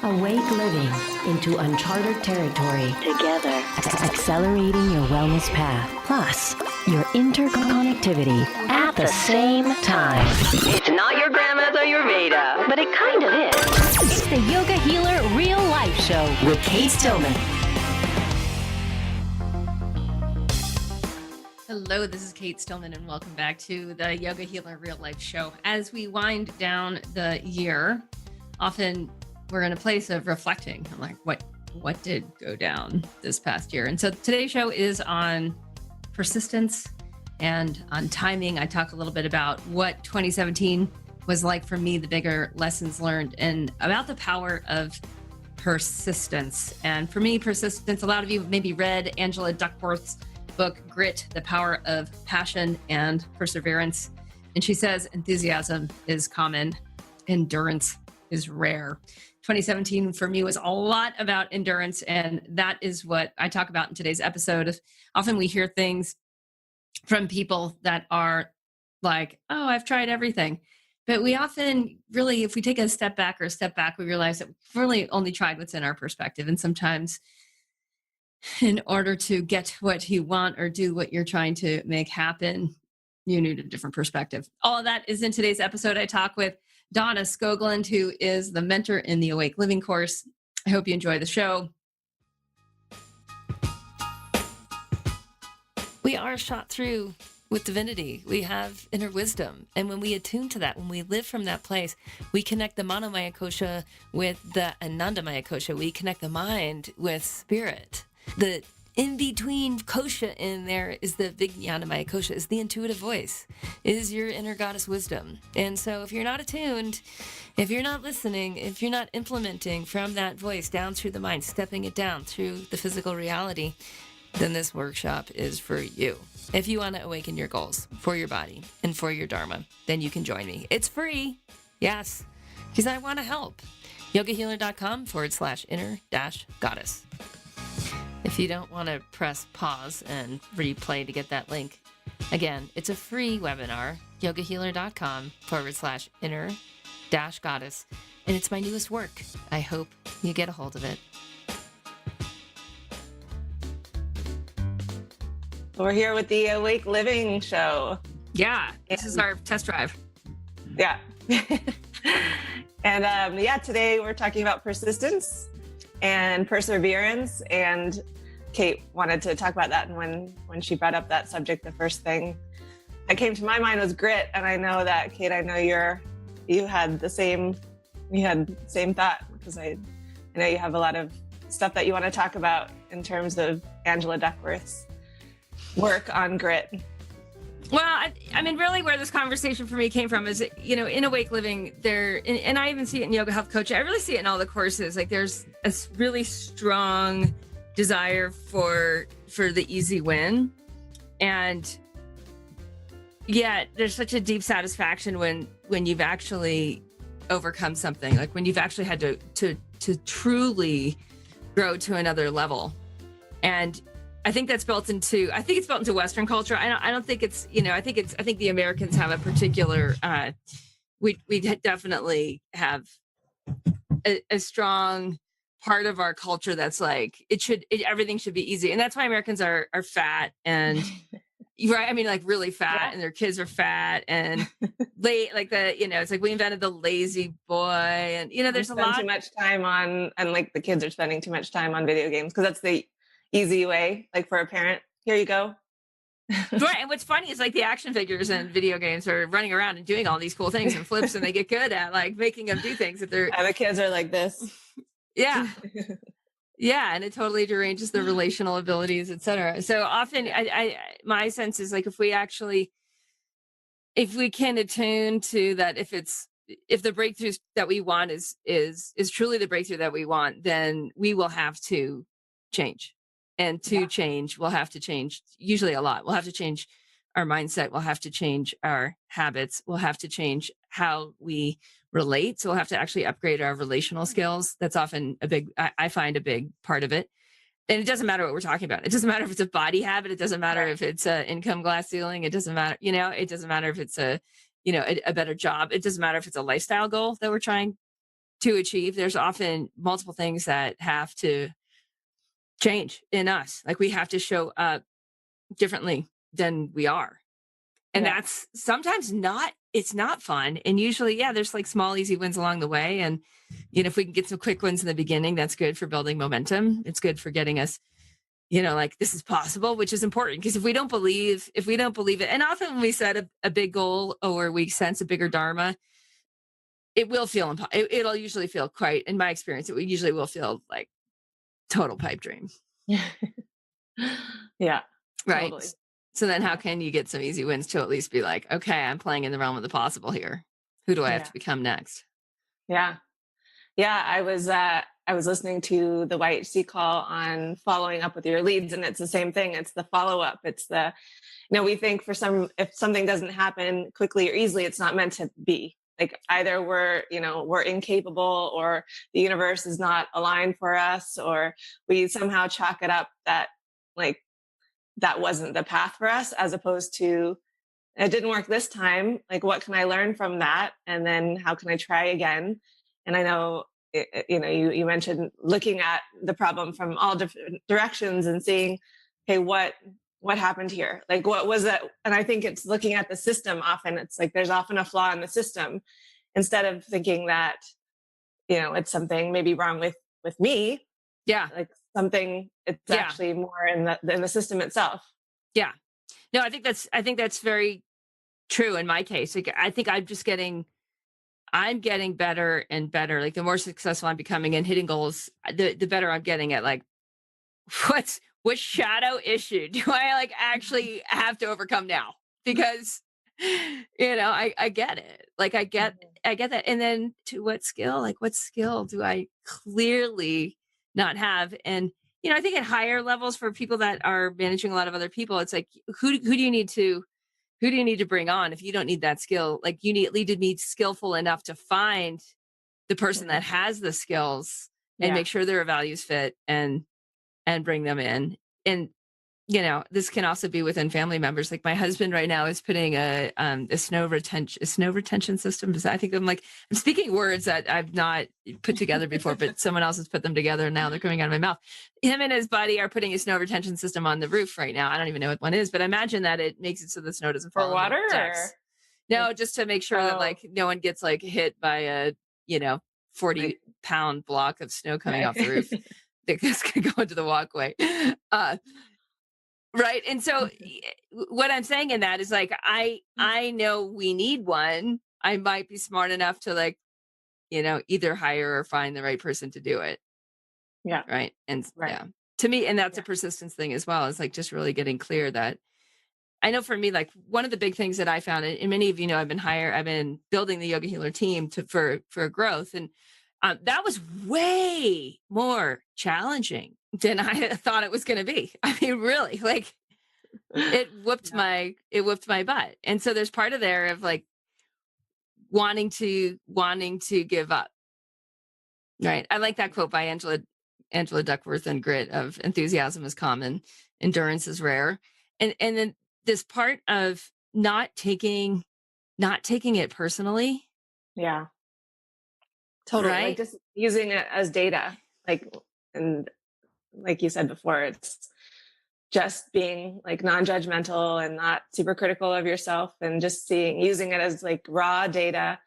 Awake living into uncharted territory together, accelerating your wellness path, plus your interconnectivity at the same time. It's not your grandma's or your Veda, but it kind of is. It's the Yoga Healer Real Life Show with Cate Stillman. Hello, this is Cate Stillman, and welcome back to the Yoga Healer Real Life Show. As we wind down the year, often we're in a place of reflecting. I'm like, what did go down this past year? And so today's show is on persistence and on timing. I talk a little bit about what 2017 was like for me, the bigger lessons learned, and about the power of persistence. And for me, persistence, a lot of you maybe read Angela Duckworth's book, Grit, The Power of Passion and Perseverance. And she says, enthusiasm is common, endurance is rare. 2017 for me was a lot about endurance, and that is what I talk about in today's episode. Often we hear things from people that are like, oh, I've tried everything. But we often really, if we take a step back, we realize that we've really only tried what's in our perspective. And sometimes in order to get what you want or do what you're trying to make happen, you need a different perspective. All of that is in today's episode. I talk with Donna Skoglund, who is the mentor in the Awake Living course. I hope you enjoy the show. We are shot through with divinity. We have inner wisdom. And when we attune to that, when we live from that place, we connect the Manomaya Kosha with the Anandamaya Kosha. We connect the mind with spirit. The in-between kosha in there is the Vijnanamaya kosha, is the intuitive voice, is your inner goddess wisdom. And so if you're not attuned, if you're not listening, if you're not implementing from that voice down through the mind, stepping it down through the physical reality, then this workshop is for you. If you want to awaken your goals for your body and for your dharma, then you can join me. It's free. Yes, because I want to help. yogahealer.com/inner-goddess. If you don't want to press pause and replay to get that link, again, it's a free webinar, yogahealer.com/inner-goddess. And it's my newest work. I hope you get a hold of it. We're here with the Awake Living show. Yeah, this is our test drive. Yeah. And today we're talking about persistence and perseverance. And Cate wanted to talk about that. And when she brought up that subject, the first thing that came to my mind was grit. And I know that, Cate, I know you had the same thought, because I know you have a lot of stuff that you want to talk about in terms of Angela Duckworth's work on grit. Well, I mean, really where this conversation for me came from is, in Awake Living there, and I even see it in Yoga Health Coaching. I really see it in all the courses. Like there's a really strong desire for the easy win. And yet there's such a deep satisfaction when you've actually overcome something, like when you've actually had to truly grow to another level. And I think it's built into Western culture. I don't think it's, I think the Americans have a particular, we definitely have a strong part of our culture that's like, everything should be easy. And that's why Americans are fat and, right. I mean, like really fat, yeah. And their kids are fat and late, like it's like we invented the lazy boy, and, there's a lot too much time on, and like the kids are spending too much time on video games, because that's the easy way, like for a parent, here you go. Right. And what's funny is like the action figures in video games are running around and doing all these cool things and flips, and they get good at like making them do things that they're, and the kids are like this. Yeah. Yeah. And it totally deranges their relational abilities, etc. So often my sense is like, if we can attune to that, if the breakthroughs that we want is truly the breakthrough that we want, then we will have to change. And to change, we'll have to change usually a lot. We'll have to change our mindset. We'll have to change our habits. We'll have to change how we relate. So we'll have to actually upgrade our relational skills. That's often I find a big part of it. And it doesn't matter what we're talking about. It doesn't matter if it's a body habit. It doesn't matter if it's an income glass ceiling. It doesn't matter, it doesn't matter if it's a better job. It doesn't matter if it's a lifestyle goal that we're trying to achieve. There's often multiple things that have to change in us. Like we have to show up differently than we are. And Yeah. that's sometimes it's not fun. And usually, yeah, there's like small, easy wins along the way. And, if we can get some quick wins in the beginning, that's good for building momentum. It's good for getting us, like this is possible, which is important because if we don't believe it, and often when we set a big goal or we sense a bigger dharma, it will feel, it'll usually feel quite, in my experience, usually will feel like total pipe dream. Yeah. Right. Totally. So then how can you get some easy wins to at least be like, okay, I'm playing in the realm of the possible here. Who do I have to become next? Yeah. Yeah. I was listening to the YHC call on following up with your leads, and it's the same thing. It's the follow-up. It's the, we think if something doesn't happen quickly or easily, it's not meant to be. Like either we're incapable, or the universe is not aligned for us, or we somehow chalk it up that like that wasn't the path for us, as opposed to it didn't work this time. Like, what can I learn from that? And then how can I try again? And I know, you mentioned looking at the problem from all different directions and seeing, hey, what happened here? Like, what was that? And I think it's looking at the system often. It's like, there's often a flaw in the system, instead of thinking that, it's something maybe wrong with me. Yeah. Like something, it's actually more in the system itself. Yeah. No, I think that's very true in my case. Like, I think I'm getting better and better. Like the more successful I'm becoming and hitting goals, the better I'm getting at like, what shadow issue do I like actually have to overcome now? Because, I get it. Like I get that. And then to what skill? Like what skill do I clearly not have? And, I think at higher levels for people that are managing a lot of other people, it's like, who do you need to bring on if you don't need that skill? Like you need to be skillful enough to find the person that has the skills and make sure their values fit and bring them in. And, this can also be within family members. Like my husband right now is putting a snow retention system. I think I'm speaking words that I've not put together before, but someone else has put them together and now they're coming out of my mouth. Him and his buddy are putting a snow retention system on the roof right now. I don't even know what one is, but I imagine that it makes it so the snow doesn't fall for water. No, just to make sure that like no one gets like hit by a 40-pound block of snow coming off the roof that could go into the walkway. Right. And so what I'm saying in that is like, I know we need one. I might be smart enough to like, either hire or find the right person to do it. Yeah. Right. And to me, and that's a persistence thing as well. It's like just really getting clear that I know for me, like one of the big things that I found, and many of I've been building the Yoga Healer team for growth. And that was way more challenging than I thought it was going to be. I mean, really, like it whooped my butt. And so there's part of there of like wanting to give up. Right. I like that quote by Angela Duckworth and Grit of enthusiasm is common, endurance is rare. And then this part of not taking it personally. Yeah. Totally. Right? Like just using it as data, and like you said before, it's just being like non-judgmental and not super critical of yourself, and just using it as like raw data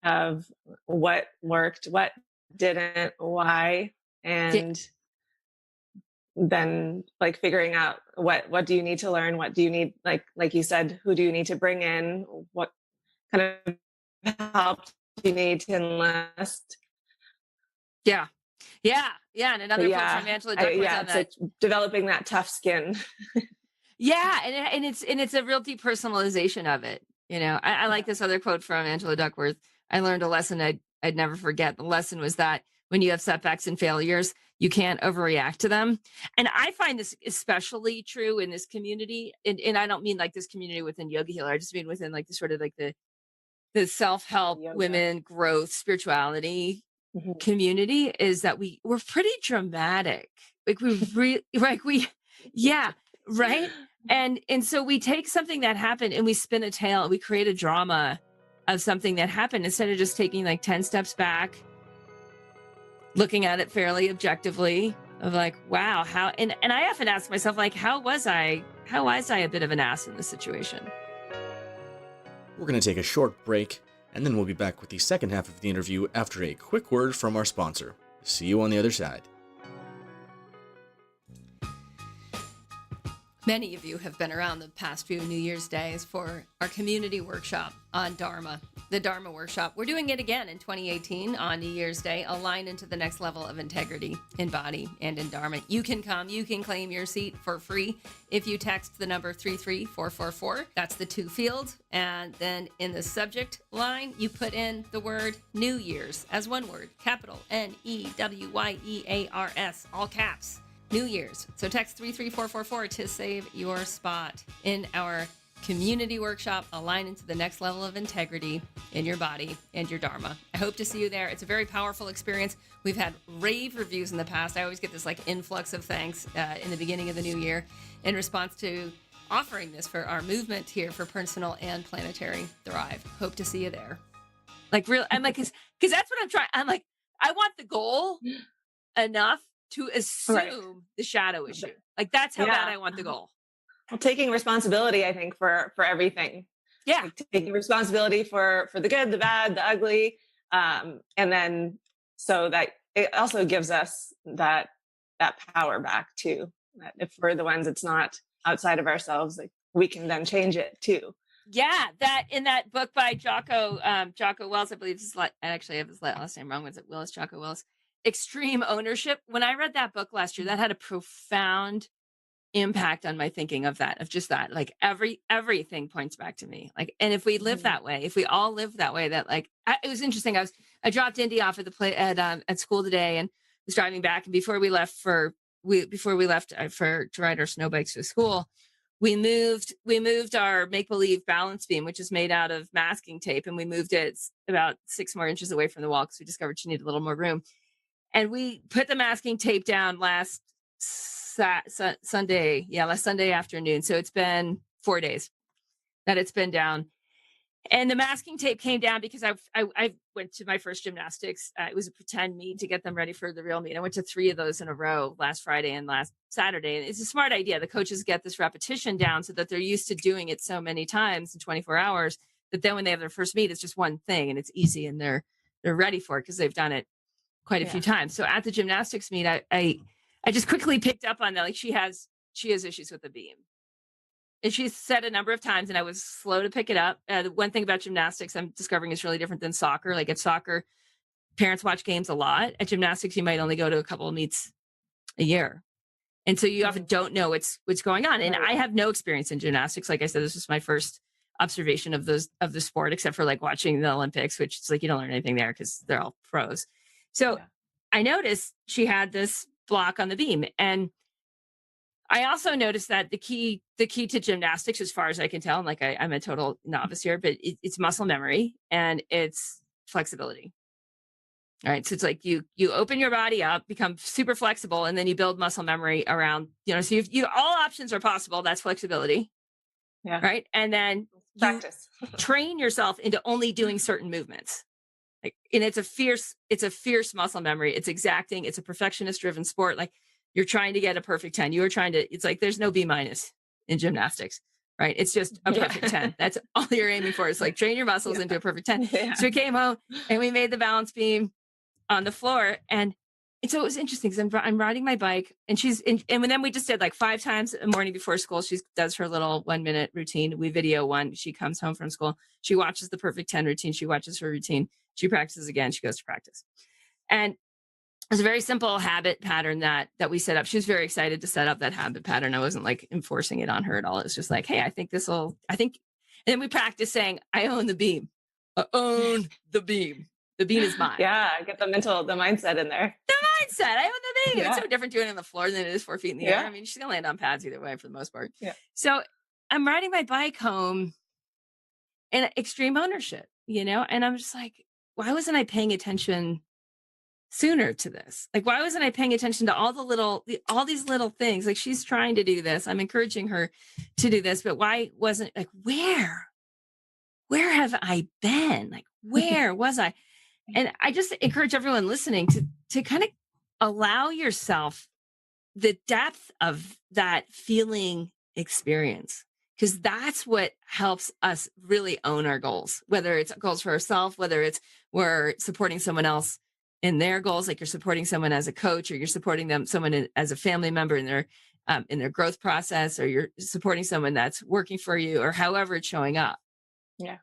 of what worked, what didn't, why, and then like figuring out what do you need to learn, what do you need, like you said, who do you need to bring in, what kind of help do you need to enlist. Yeah. And another quote from Angela Duckworth on that. Like developing that tough skin. And it's a real depersonalization of it. I like this other quote from Angela Duckworth. I learned a lesson I'd never forget. The lesson was that when you have setbacks and failures, you can't overreact to them. And I find this especially true in this community. And I don't mean like this community within Yoga Healer. I just mean within like the sort of like the self-help, women, growth, spirituality community, is that we're pretty dramatic. Like right. And so we take something that happened and we spin a tale and we create a drama of something that happened instead of just taking like 10 steps back looking at it fairly objectively of like, wow, how, and I often ask myself, like, how was I a bit of an ass in this situation? We're going to take a short break, and then we'll be back with the second half of the interview after a quick word from our sponsor. See you on the other side. Many of you have been around the past few New Year's days for our community workshop on Dharma, the Dharma workshop. We're doing it again in 2018 on New Year's Day, align into the next level of integrity in body and in Dharma. You can come, you can claim your seat for free if you text the number 33444. That's the 2 fields. And then in the subject line, you put in the word New Year's as one word, capital NEWYEARS, all caps. New Year's. So text 33444 to save your spot in our community workshop, align into the next level of integrity in your body and your Dharma. I hope to see you there. It's a very powerful experience. We've had rave reviews in the past. I always get this like influx of thanks in the beginning of the new year in response to offering this for our movement here for personal and planetary thrive. Hope to see you there. Like real, I'm like, because that's what I'm trying. I'm like, I want the goal enough to assume the shadow issue. Like that's how bad I want the goal. Well, taking responsibility, I think, for everything. Yeah. Like taking responsibility for the good, the bad, the ugly. And then so that it also gives us that power back too. That if we're the ones it's not outside of ourselves, like we can then change it too. Yeah, that in that book by Jocko Wells, I believe I actually have his last name wrong. Was it Willis? Jocko Wells? Extreme Ownership. When I read that book last year, that had a profound impact on my thinking of that, of just that, like everything points back to me. Like, and if we live that way, if we all live that way, that like, it was interesting. I dropped Indy off at the play at school today and was driving back. And before we left to ride our snow bikes to school, we moved our make-believe balance beam, which is made out of masking tape. And we moved it about 6 more inches away from the wall because we discovered she needed a little more room. And we put the masking tape down last Sunday afternoon. So it's been 4 days that it's been down. And the masking tape came down because I went to my first gymnastics. It was a pretend meet to get them ready for the real meet. I went to 3 of those in a row last Friday and last Saturday. And it's a smart idea. The coaches get this repetition down so that they're used to doing it so many times in 24 hours that then when they have their first meet, it's just one thing and it's easy and they're ready for it because they've done it quite a few times. So at the gymnastics meet, I just quickly picked up on that. Like she has issues with the beam. And she's said a number of times, and I was slow to pick it up. The one thing about gymnastics I'm discovering is really different than soccer. Like at soccer, parents watch games a lot. At gymnastics, you might only go to a couple of meets a year. And so you often don't know what's going on. And I have no experience in gymnastics. Like I said, this was my first observation of the sport, except for like watching the Olympics, which is like, you don't learn anything there because they're all pros. So I noticed she had this block on the beam. And I also noticed that the key to gymnastics, as far as I can tell, and like I'm a total novice here, but it's muscle memory and it's flexibility. All right. So it's like you open your body up, become super flexible, and then you build muscle memory around, so you all options are possible. That's flexibility. Yeah. Right. And then Practice. train yourself into only doing certain movements. Like, and it's a fierce muscle memory. It's exacting. It's a perfectionist driven sport. Like you're trying to get a perfect 10. It's like, there's no B- in gymnastics, right? It's just a perfect 10. That's all you're aiming for. It's like train your muscles into a perfect 10. Yeah. So we came home and we made the balance beam on the floor. And so it was interesting because I'm riding my bike and and then we just did like 5 times a morning before school. She does her little 1-minute routine. We video one. She comes home from school. She watches the perfect 10 routine. She watches her routine. She practices again. She goes to practice. And it was a very simple habit pattern that we set up. She was very excited to set up that habit pattern. I wasn't like enforcing it on her at all. It was just like, hey, and then we practiced saying, I own the beam. I own the beam. The beam is mine. Yeah. Get the mindset in there. The mindset. I own the beam. Yeah. It's so different doing it on the floor than it is 4 feet in the air. I mean, she's going to land on pads either way for the most part. Yeah. So I'm riding my bike home in extreme ownership, and I'm just like, why wasn't I paying attention sooner to this? Like, why wasn't I paying attention to all these little things? Like, she's trying to do this. I'm encouraging her to do this, but why wasn't, like, where have I been? Like, where was I? And I just encourage everyone listening to kind of allow yourself the depth of that feeling experience, because that's what helps us really own our goals, whether it's goals for ourselves, whether it's we're supporting someone else in their goals, like you're supporting someone as a coach, or you're supporting someone as a family member in their growth process, or you're supporting someone that's working for you, or however it's showing up. Yeah.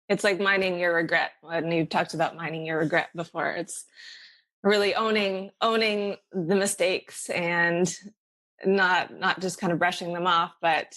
It's like mining your regret. When you talked about mining your regret before, it's really owning the mistakes and not just kind of brushing them off, but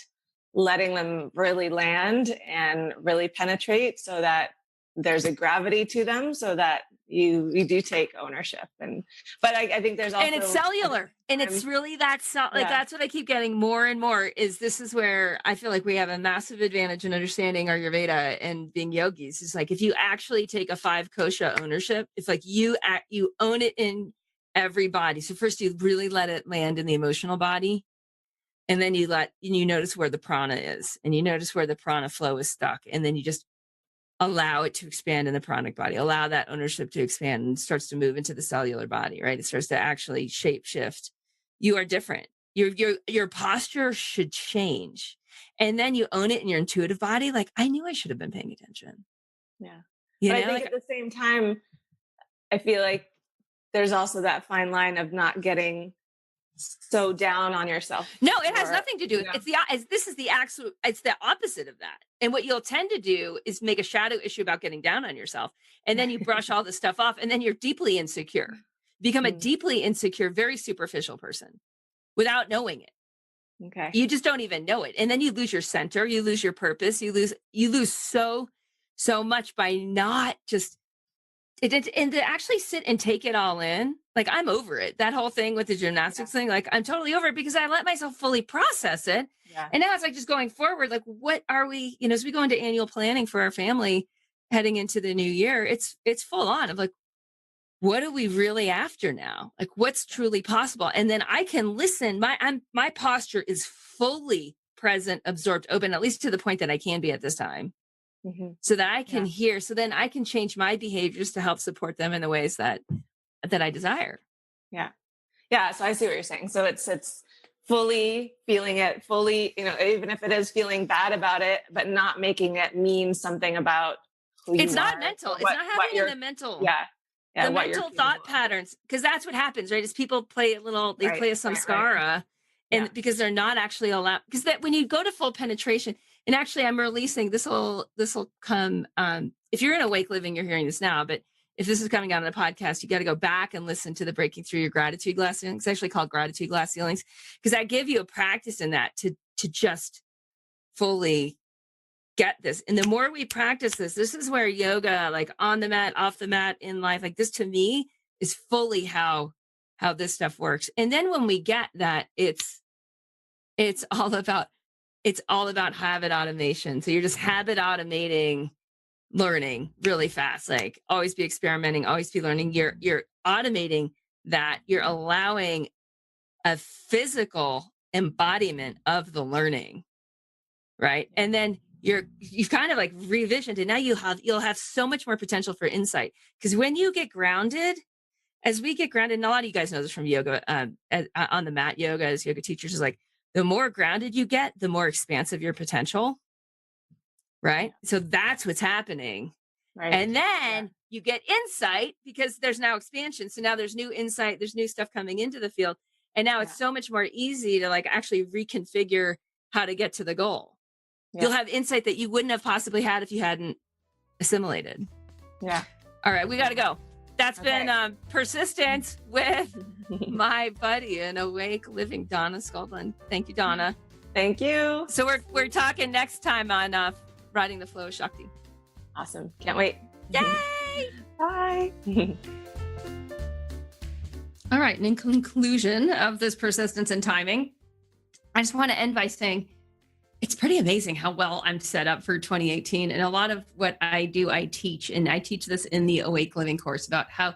letting them really land and really penetrate, so that there's a gravity to them, so that you do take ownership. But I think there's also, and it's cellular, and it's really that's what I keep getting more and more is this is where I feel like we have a massive advantage in understanding Ayurveda and being yogis. It's like if you actually take a 5 kosha ownership, it's like you own it in every body. So first you really let it land in the emotional body, and then you notice where the prana is, and you notice where the prana flow is stuck, and then you just allow it to expand in the pranic body, allow that ownership to expand, and starts to move into the cellular body, right? It starts to actually shape shift. You are different. Your posture should change. And then you own it in your intuitive body. Like, I knew I should have been paying attention. Yeah. You but know, I think like, at the same time, I feel like there's also that fine line of not getting so down on yourself. No, it has nothing to do with it's the opposite of that. And what you'll tend to do is make a shadow issue about getting down on yourself. And then you brush all this stuff off, and then you're deeply insecure, become a deeply insecure, very superficial person without knowing it. Okay. You just don't even know it. And then you lose your center, you lose your purpose, you lose so much by not just and to actually sit and take it all in. Like, I'm over it. That whole thing with the gymnastics thing, like, I'm totally over it because I let myself fully process it. Yeah. And now it's like just going forward, like, what are we, as we go into annual planning for our family heading into the new year, it's full on of like, what are we really after now? Like, what's truly possible? And then I can listen. My posture is fully present, absorbed, open, at least to the point that I can be at this time. Mm-hmm. So that I can hear, so then I can change my behaviors to help support them in the ways that I desire. Yeah. Yeah. So I see what you're saying. So it's fully feeling it, fully, even if it is feeling bad about it, but not making it mean somting about who it's you not are, mental. It's not happening in the mental. Yeah. The mental thought patterns, because that's what happens, right? Is people play a samskara, and because they're not actually allowed, because that when you go to full penetration, and actually I'm releasing, this will come, if you're in Awake Living, you're hearing this now, but if this is coming out on a podcast, you got to go back and listen to the Breaking Through Your Gratitude Glass Ceilings. It's actually called Gratitude Glass Ceilings, because I give you a practice in that to just fully get this. And the more we practice this is where yoga, like on the mat, off the mat, in life, like this to me is fully how this stuff works. And then when we get that, it's all about habit automation. So you're just habit automating learning really fast, like always be experimenting, always be learning. You're automating that. You're allowing a physical embodiment of the learning, right? And then you've kind of like revisioned, and now you'll have so much more potential for insight. Because when you get grounded, as we get grounded, and a lot of you guys know this from yoga, on the mat yoga as yoga teachers, is like the more grounded you get, the more expansive your potential, right? So that's what's happening. Right. And then you get insight because there's now expansion. So now there's new insight, there's new stuff coming into the field. And now it's so much more easy to like actually reconfigure how to get to the goal. Yeah. You'll have insight that you wouldn't have possibly had if you hadn't assimilated. Yeah. All right, we got to go. That's been Persistence with my buddy in Awake Living, Donna Sculdland. Thank you, Donna. Thank you. So we're talking next time on Riding the Flow of Shakti. Awesome. Can't wait. Yay! Bye. All right. And in conclusion of this persistence and timing, I just want to end by saying it's pretty amazing how well I'm set up for 2018. And a lot of what I do, I teach. And I teach this in the Awake Living course about how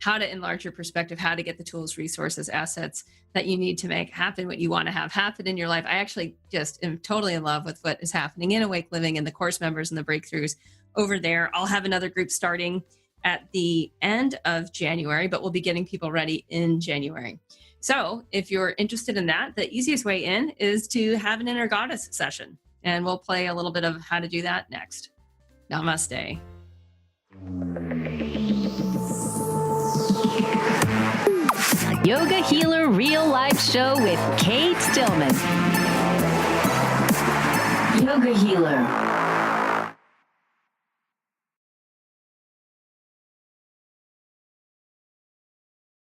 to enlarge your perspective, how to get the tools, resources, assets that you need to make happen what you want to have happen in your life. I actually just am totally in love with what is happening in Awake Living and the course members and the breakthroughs over there. I'll have another group starting at the end of January, but we'll be getting people ready in January. So if you're interested in that, the easiest way in is to have an inner goddess session. And we'll play a little bit of how to do that next. Namaste. Yoga Healer Real Life Show with Cate Stillman. Yoga Healer.